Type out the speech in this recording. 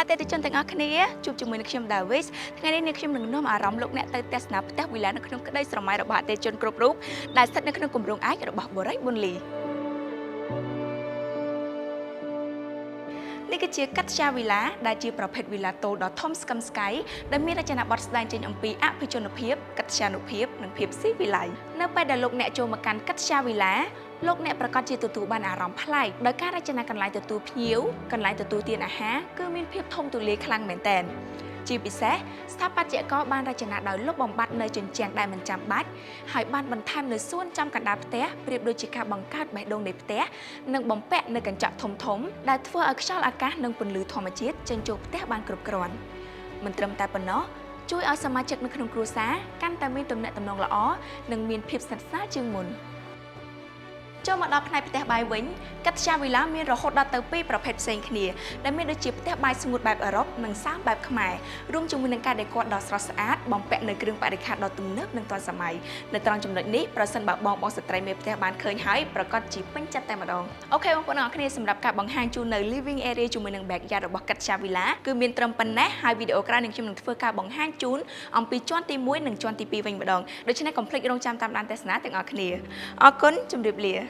អតិថិជនទាំងអស់គ្នាជួបជាមួយនឹងខ្ញុំ Davis ថ្ងៃនេះអ្នកខ្ញុំនឹងនាំអារម្មណ៍លោកអ្នកទៅទស្សនាផ្ទះវិឡានៅក្នុងក្តីស្រមៃរបស់អតិថិជនគ្រប់រូបដែលស្ថិតនៅក្នុងគម្រោងឯករបស់បូរីប៊ុនលីនេះគឺជាកាត់យ៉ាវីឡាដែលជាប្រភេទវីឡាតូដ៏ធំស្កឹមស្កៃដែលមានរចនាបថស្ដែងចេញអំពីអភិជនភាពកាត់យ៉ានុភាពនិងភាពស៊ីវិល័យនៅពេលដែលលោកអ្នកចូលមកកាន់កាត់យ៉ាវីឡាលោកអ្នកប្រកាសជាទទួលបានអារម្មណ៍ប្លែកដោយការរចនាកន្លែងទទួលភ្ញៀវកន្លែងទទួលទានអាហារគឺមានភាពធំទូលាយខ្លាំងមែនទែនជាពិសេសស្ថាបត្យករបានរចនាដោយលុបបំបាត់នៅជញ្ជាំងដែលមិនចាំបាច់ហើយបានបន្ថែមនៅសួនចំកណ្ដាលផ្ទះប្រៀបដូចជាការបង្កើតបេះដូងនៃផ្ទះនិងបំពាក់នៅកញ្ចក់ធំៗដែលធ្វើឲ្យខ្យល់អាកាសនិងពន្លឺធម្មជាតិចេញចូលផ្ទះបានគ្រប់គ្រាន់មិនត្រឹមតែប៉ុណ្ណោះជួយឲ្យសមាជិកនៅក្នុងគ្រួសារកាន់តែមានទំនាក់ទំនងល្អនិងមានភាពស្និទ្ធស្នាលជាងមុនចូលមកដល់ផ្នែកផ្ទះបាយវិញកាត់យ៉ាវីឡាមានរហូតដល់ទៅ2ប្រភេទផ្សេងគ្នាដែលមានដូចជាផ្ទះបាយស្ងួតបែបអឺរ៉ុបនិងសាមបែបខ្មែររួមជាមួយនឹងការដេក័រដ៏ស្រស់ស្អាតបំពាក់នៅគ្រឿងបរិក្ខារដ៏ទំនើបនិងទាន់សម័យនៅត្រង់ចំណុចនេះប្រសិនបើបងស្ត្រីមេផ្ទះបានឃើញហើយប្រកាសជាពេញចិត្តតែម្ដងអូខេបងប្អូនអរគ្នាសម្រាប់ការបង្ហាញជូននៅ living area ជាមួយនឹង backyard របស់កាត់យ៉ាវីឡាគឺមានត្រឹមប៉ុណ្ណេះហើយវីដេអូក្រោយនឹងខ្ញុំនឹងធ្វើការបង្ហាញជូនអំពីជាន់ទី1និងជាន់ទី2វិញម្ដងដូច្នេះកុំភ្លេចរងចាំតាមដានទស្សនាទាំងអស់គ្នាអរគុណជម្រាបលា